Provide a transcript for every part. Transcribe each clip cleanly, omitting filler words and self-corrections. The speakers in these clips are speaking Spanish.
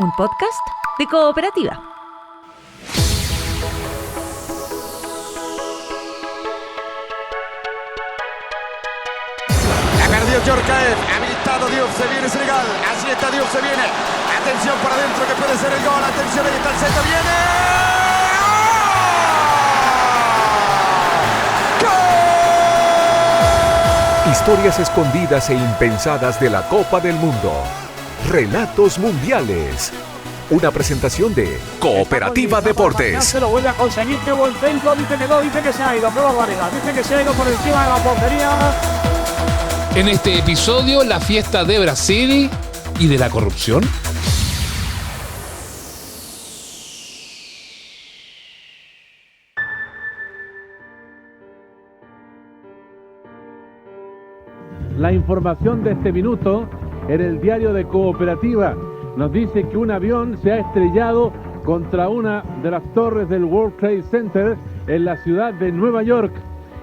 un podcast de Cooperativa. La perdió Djorkaeff, habilitado Diouf, se viene Senegal, así está Diouf, se viene, atención para adentro que puede ser el gol, atención, ahí está el centro, viene. ¡Gol! Historias escondidas e impensadas de la Copa del Mundo. Relatos mundiales. Una presentación de Cooperativa Deportes. Se lo vuelve a conseguir, qué buen centro, dice que no, dice que se ha ido, qué barbaridad, dice que se ha ido por encima de la portería. En este episodio, la fiesta de Brasil y de la corrupción. La información de este minuto en el diario de Cooperativa nos dice que un avión se ha estrellado contra una de las torres del World Trade Center en la ciudad de Nueva York.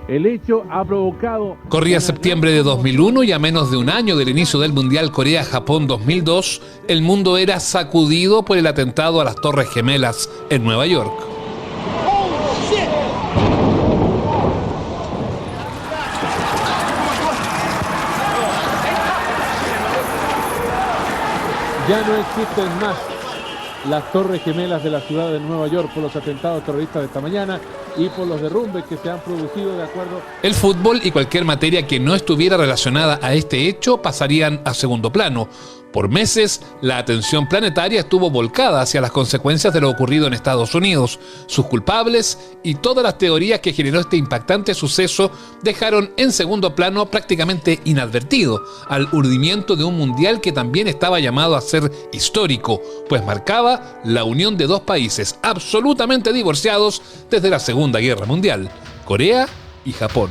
El hecho ha provocado... Corría septiembre de 2001 y a menos de un año del inicio del Mundial Corea-Japón 2002, el mundo era sacudido por el atentado a las Torres Gemelas en Nueva York. Ya no existen más las Torres Gemelas de la ciudad de Nueva York por los atentados terroristas de esta mañana y por los derrumbes que se han producido de acuerdo... El fútbol y cualquier materia que no estuviera relacionada a este hecho pasarían a segundo plano. Por meses, la atención planetaria estuvo volcada hacia las consecuencias de lo ocurrido en Estados Unidos. Sus culpables y todas las teorías que generó este impactante suceso dejaron en segundo plano prácticamente inadvertido al urdimiento de un mundial que también estaba llamado a ser histórico, pues marcaba la unión de dos países absolutamente divorciados desde la Segunda Guerra Mundial, Corea y Japón.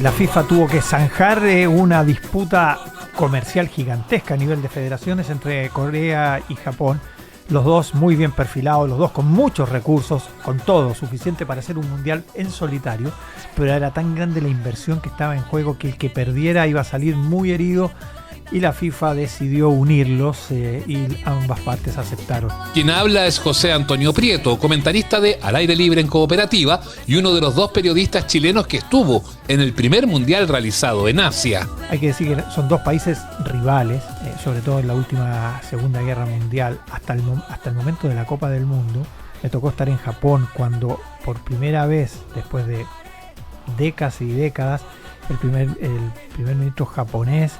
La FIFA tuvo que zanjar una disputa comercial gigantesca a nivel de federaciones entre Corea y Japón. Los dos muy bien perfilados, los dos con muchos recursos, con todo suficiente para hacer un mundial en solitario, pero era tan grande la inversión que estaba en juego que el que perdiera iba a salir muy herido y la FIFA decidió unirlos y ambas partes aceptaron. Quien habla es José Antonio Prieto, comentarista de Al Aire Libre en Cooperativa y uno de los dos periodistas chilenos que estuvo en el primer mundial realizado en Asia. Hay que decir que son dos países rivales, sobre todo en la última Segunda Guerra Mundial, hasta el momento de la Copa del Mundo. Me tocó estar en Japón cuando por primera vez, después de décadas y décadas, el primer ministro japonés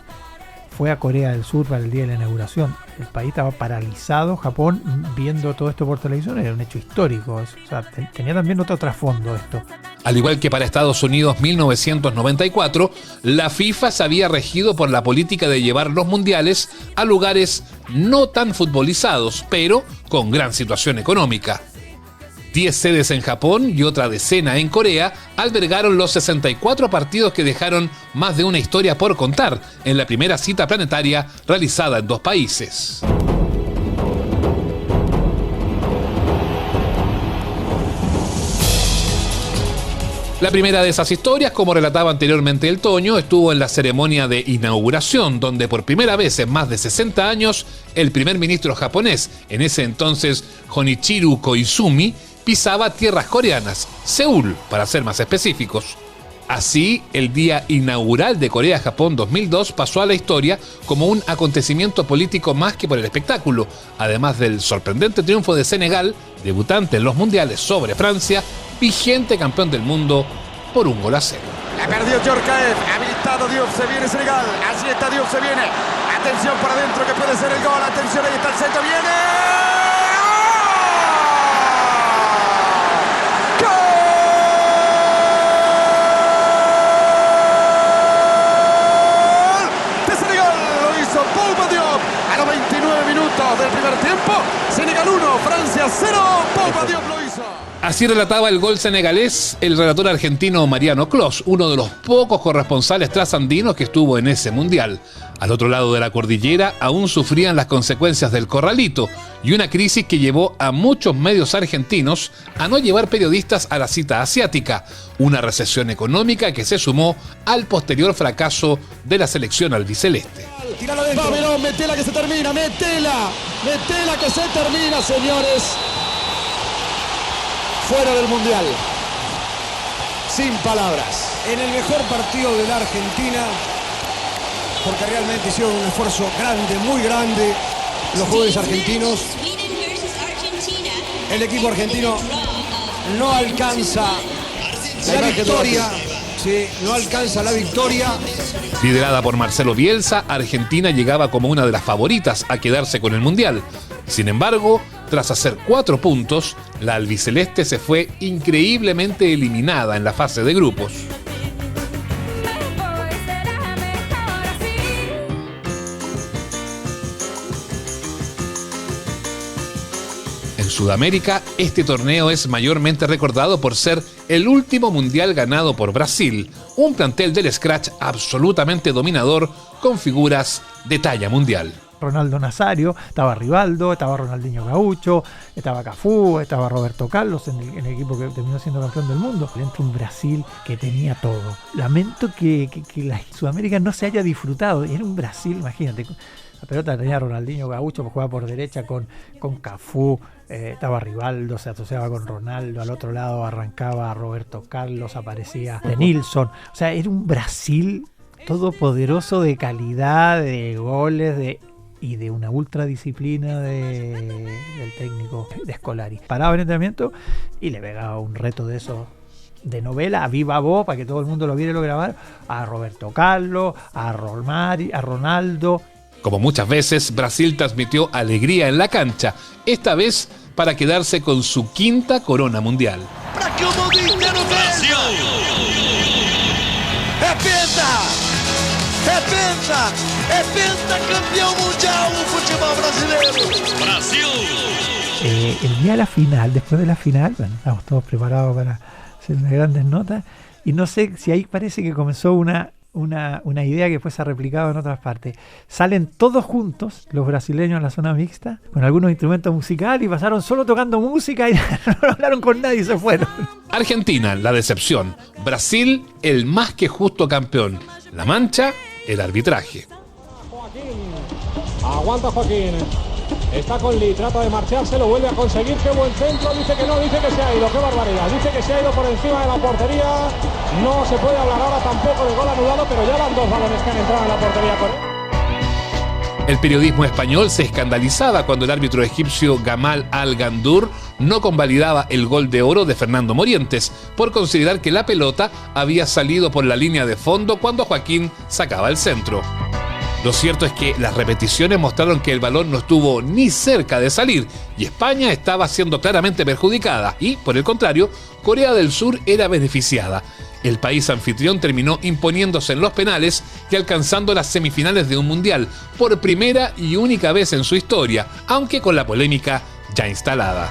fue a Corea del Sur para el día de la inauguración. El país estaba paralizado, Japón, viendo todo esto por televisión. Era un hecho histórico. O sea, tenía también otro trasfondo esto. Al igual que para Estados Unidos 1994, la FIFA se había regido por la política de llevar los mundiales a lugares no tan futbolizados, pero con gran situación económica. 10 sedes en Japón y otra decena en Corea albergaron los 64 partidos que dejaron más de una historia por contar en la primera cita planetaria realizada en dos países. La primera de esas historias, como relataba anteriormente el Toño, estuvo en la ceremonia de inauguración, donde por primera vez en más de 60 años, el primer ministro japonés, en ese entonces Junichiro Koizumi, pisaba tierras coreanas, Seúl, para ser más específicos. Así, el día inaugural de Corea-Japón 2002 pasó a la historia como un acontecimiento político más que por el espectáculo, además del sorprendente triunfo de Senegal, debutante en los mundiales sobre Francia, vigente campeón del mundo, por 1-0. La perdió Djorkaeff, habilitado Diouf, se viene Senegal, así está Diouf, se viene, atención para adentro que puede ser el gol, atención, ahí está el centro, viene. A los 29 minutos del primer tiempo, Senegal 1, Francia 0, Poupa Diop lo hizo. Así relataba el gol senegalés el relator argentino Mariano Clos, uno de los pocos corresponsales trasandinos que estuvo en ese mundial. Al otro lado de la cordillera aún sufrían las consecuencias del corralito y una crisis que llevó a muchos medios argentinos a no llevar periodistas a la cita asiática, una recesión económica que se sumó al posterior fracaso de la selección albiceleste. Va, Verón, metela que se termina, metela que se termina, señores. Fuera del mundial. Sin palabras. En el mejor partido de la Argentina, porque realmente hicieron un esfuerzo grande, muy grande, los jugadores argentinos. El equipo argentino no alcanza la victoria. Sí, no alcanza la victoria. Liderada por Marcelo Bielsa, Argentina llegaba como una de las favoritas a quedarse con el mundial. Sin embargo, tras hacer 4 puntos, la albiceleste se fue increíblemente eliminada en la fase de grupos. En Sudamérica, este torneo es mayormente recordado por ser el último mundial ganado por Brasil, un plantel del scratch absolutamente dominador con figuras de talla mundial. Ronaldo Nazario, estaba Rivaldo, estaba Ronaldinho Gaucho, estaba Cafú, estaba Roberto Carlos en el equipo que terminó siendo campeón del mundo. Dentro un Brasil que tenía todo. Lamento que la Sudamérica no se haya disfrutado. Era un Brasil, imagínate. La pelota tenía Ronaldinho Gaucho, que jugaba por derecha con Cafú, estaba Rivaldo, se asociaba con Ronaldo, al otro lado arrancaba Roberto Carlos, aparecía de Nilsson. O sea, era un Brasil todopoderoso de calidad, de goles, y de una ultradisciplina del técnico de Scolari. Paraba en entrenamiento y le pegaba un reto de esos de novela, a viva voz, para que todo el mundo lo viera y lo grabara, a Roberto Carlos, a Ronaldo. Como muchas veces, Brasil transmitió alegría en la cancha, esta vez para quedarse con su 5ª corona mundial. Para que o mundo inteiro veja! É pentacampeão mundial o futebol brasileiro. Brasil. El día de la final, después de la final, bueno, estamos todos preparados para hacer unas grandes notas, y no sé si ahí parece que comenzó una idea que después se ha replicado en otras partes. Salen todos juntos los brasileños en la zona mixta con algunos instrumentos musicales y pasaron solo tocando música y no hablaron con nadie y se fueron. Argentina, la decepción. Brasil, el más que justo campeón. La mancha, el arbitraje. Joaquín, aguanta Joaquín. Está con Lee, trata de marcharse, lo vuelve a conseguir. Qué buen centro, dice que no, dice que se ha ido. Qué barbaridad, dice que se ha ido por encima de la portería. No se puede hablar ahora tampoco de gol anulado, pero ya van 2 balones que han entrado en la portería. El periodismo español se escandalizaba cuando el árbitro egipcio Gamal Al-Gandour no convalidaba el gol de oro de Fernando Morientes por considerar que la pelota había salido por la línea de fondo cuando Joaquín sacaba el centro. Lo cierto es que las repeticiones mostraron que el balón no estuvo ni cerca de salir y España estaba siendo claramente perjudicada y, por el contrario, Corea del Sur era beneficiada. El país anfitrión terminó imponiéndose en los penales y alcanzando las semifinales de un mundial por primera y única vez en su historia, aunque con la polémica ya instalada.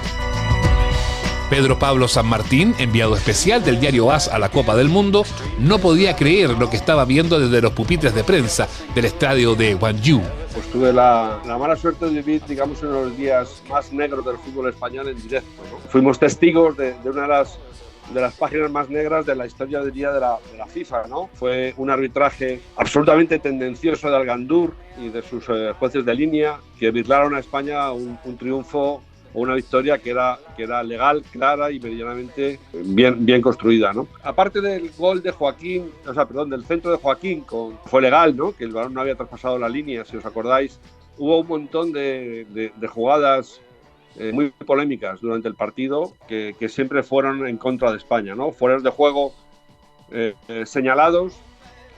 Pedro Pablo San Martín, enviado especial del diario AS a la Copa del Mundo, no podía creer lo que estaba viendo desde los pupitres de prensa del estadio de Gwangju. Pues tuve la mala suerte de vivir, digamos, uno de los días más negros del fútbol español en directo, ¿no? Fuimos testigos de una de las páginas más negras de la historia, diría, de la FIFA, ¿no? Fue un arbitraje absolutamente tendencioso de Al-Gandour y de sus jueces de línea que virlaron a España un triunfo o una victoria que era legal, clara y medianamente bien construida, ¿no? Aparte del gol de Joaquín, del centro de Joaquín, fue legal, ¿no? Que el balón no había traspasado la línea, si os acordáis. Hubo un montón de jugadas muy polémicas durante el partido que siempre fueron en contra de España, ¿no? Fueras de juego señalados,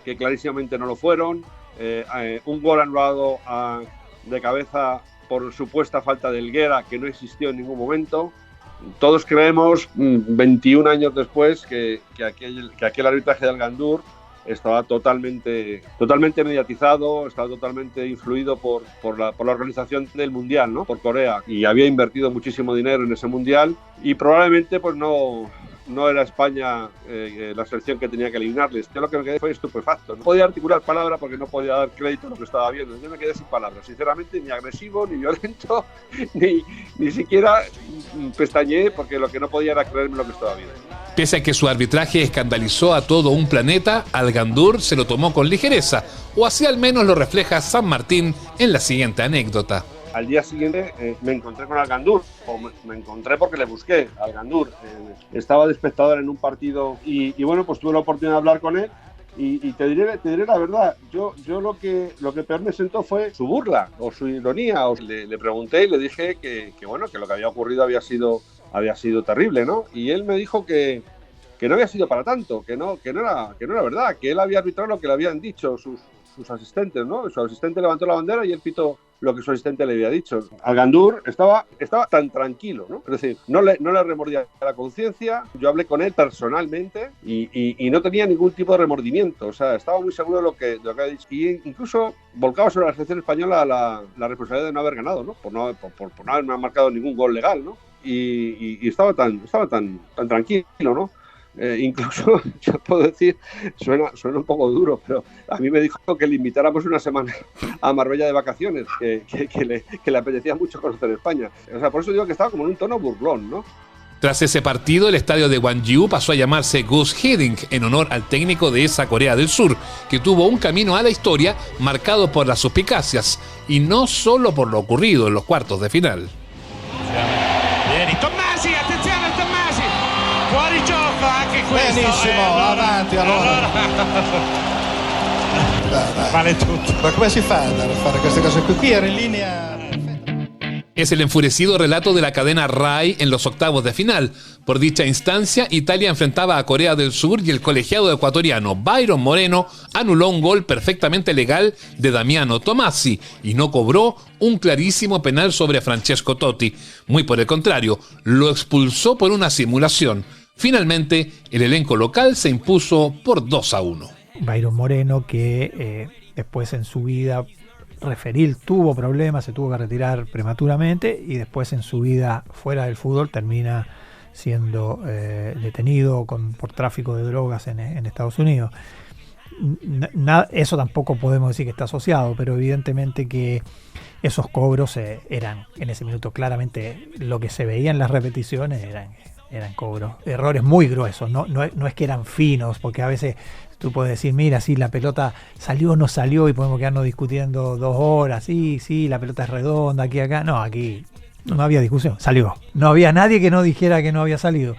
que clarísimamente no lo fueron, un gol anulado de cabeza por supuesta falta de Helguera, que no existió en ningún momento. Todos creemos, 21 años después, que aquel arbitraje de Al-Gandour estaba totalmente mediatizado, estaba totalmente influido por la organización del Mundial, ¿no? Por Corea, y había invertido muchísimo dinero en ese Mundial y probablemente pues no era España la selección que tenía que eliminarles. Yo lo que me quedé fue estupefacto. No podía articular palabra porque no podía dar crédito a lo que estaba viendo. Yo me quedé sin palabras, sinceramente, ni agresivo, ni violento, ni siquiera pestañeé, porque lo que no podía era creerme lo que estaba viendo. Pese a que su arbitraje escandalizó a todo un planeta, Al Gandour se lo tomó con ligereza, o así al menos lo refleja San Martín en la siguiente anécdota. Al día siguiente me encontré con Al Gandour, o me encontré porque le busqué Al Gandour. Estaba de espectador en un partido y bueno, pues tuve la oportunidad de hablar con él y te diré la verdad, yo lo que peor me sentó fue su burla o su ironía. Le pregunté y le dije que bueno, que lo que había ocurrido había sido terrible, ¿no? Y él me dijo que no había sido para tanto, que no era verdad, que él había arbitrado lo que le habían dicho sus asistentes, ¿no? Su asistente levantó la bandera y él pitó lo que su asistente le había dicho. Al Gandour estaba tan tranquilo, ¿no? Es decir, no le remordía la conciencia. Yo hablé con él personalmente y no tenía ningún tipo de remordimiento. O sea, estaba muy seguro de lo que había dicho. Y incluso volcaba sobre la selección española la responsabilidad de no haber ganado, ¿no? Por no haber marcado ningún gol legal, ¿no? Y estaba tan tranquilo, ¿no? Incluso, yo puedo decir, suena un poco duro, pero a mí me dijo que le invitáramos una semana a Marbella de vacaciones, que le apetecía mucho conocer España. O sea, por eso digo que estaba como en un tono burlón, ¿no? Tras ese partido, el estadio de Gwangju pasó a llamarse Gus Hiddink, en honor al técnico de esa Corea del Sur, que tuvo un camino a la historia marcado por las suspicacias, y no solo por lo ocurrido en los cuartos de final. Vieni, Tommasi, attenzione a Tommasi, fuori gioco anche questo. Benissimo, avanti allora. Vale tutto. Ma come si fa a fare queste cose qui? Era in linea. Es el enfurecido relato de la cadena RAI en los octavos de final. Por dicha instancia, Italia enfrentaba a Corea del Sur y el colegiado ecuatoriano Byron Moreno anuló un gol perfectamente legal de Damiano Tommasi y no cobró un clarísimo penal sobre Francesco Totti. Muy por el contrario, lo expulsó por una simulación. Finalmente, el elenco local se impuso por 2-1. Byron Moreno, que después en su vida referil tuvo problemas, se tuvo que retirar prematuramente y después en su vida fuera del fútbol termina siendo detenido por tráfico de drogas en Estados Unidos. Eso tampoco podemos decir que está asociado, pero evidentemente que esos cobros eran en ese minuto claramente lo que se veía en las repeticiones, eran cobros, errores muy gruesos, no es que eran finos, porque a veces tú puedes decir, mira, sí, la pelota salió o no salió y podemos quedarnos discutiendo 2 horas, sí, la pelota es redonda, acá. No, aquí no había discusión, salió. No había nadie que no dijera que no había salido.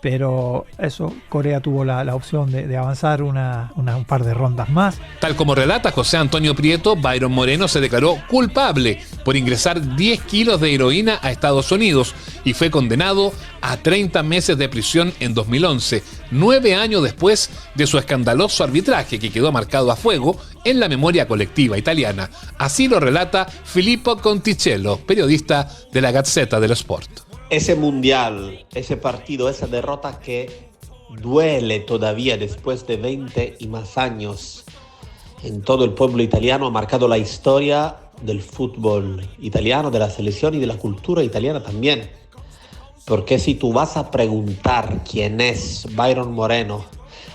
Pero eso, Corea tuvo la opción de avanzar un par de rondas más. Tal como relata José Antonio Prieto, Byron Moreno se declaró culpable por ingresar 10 kilos de heroína a Estados Unidos y fue condenado a 30 meses de prisión en 2011, 9 años después de su escandaloso arbitraje que quedó marcado a fuego en la memoria colectiva italiana. Así lo relata Filippo Conticello, periodista de la Gazzetta dello Sport. Ese mundial, ese partido, esa derrota que duele todavía después de 20 y más años en todo el pueblo italiano, ha marcado la historia del fútbol italiano, de la selección y de la cultura italiana también. Porque si tú vas a preguntar quién es Byron Moreno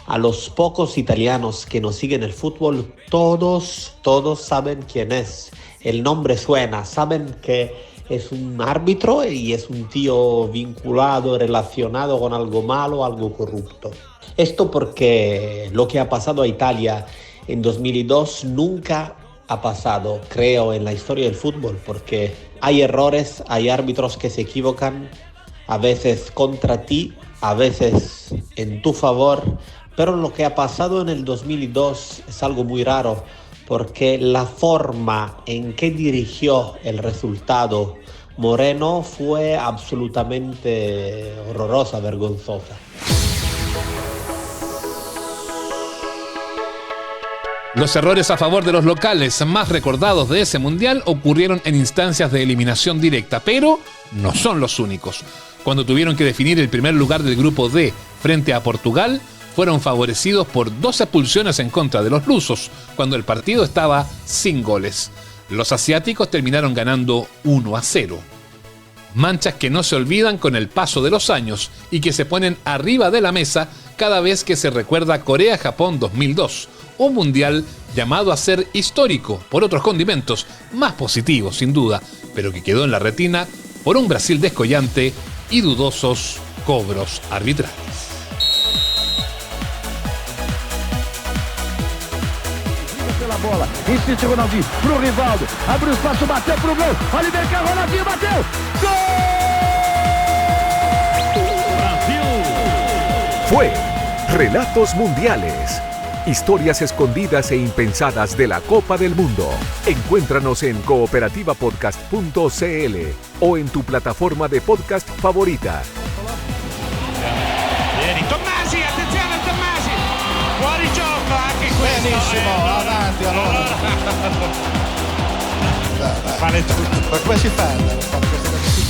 a los pocos italianos que nos siguen el fútbol, todos saben quién es. El nombre suena, saben que es un árbitro y es un tío vinculado, relacionado con algo malo, algo corrupto. Esto porque lo que ha pasado a Italia en 2002 nunca ha pasado, creo, en la historia del fútbol, porque hay errores, hay árbitros que se equivocan, a veces contra ti, a veces en tu favor, pero lo que ha pasado en el 2002 es algo muy raro, porque la forma en que dirigió el resultado Moreno fue absolutamente horrorosa, vergonzosa. Los errores a favor de los locales más recordados de ese mundial ocurrieron en instancias de eliminación directa, pero no son los únicos. Cuando tuvieron que definir el primer lugar del grupo D frente a Portugal, fueron favorecidos por 2 expulsiones en contra de los lusos, cuando el partido estaba sin goles. Los asiáticos terminaron ganando 1-0. Manchas que no se olvidan con el paso de los años y que se ponen arriba de la mesa cada vez que se recuerda Corea-Japón 2002, un mundial llamado a ser histórico por otros condimentos, más positivos sin duda, pero que quedó en la retina por un Brasil descollante y dudosos cobros arbitrales. Pela bola, insiste Ronaldinho pro Rivaldo, abriu espaço, bateu pro gol, Oliver Kahn, Ronaldinho bateu, gol! Brasil. Fue Relatos Mundiales. Historias escondidas e impensadas de la Copa del Mundo. Encuéntranos en cooperativapodcast.cl o en tu plataforma de podcast favorita. Vieni Tommasi, attenzione a Tommasi, fuori gioco anche questo. Benissimo, avanti allora. Vale tutto. Ma come si fa a fare queste cose?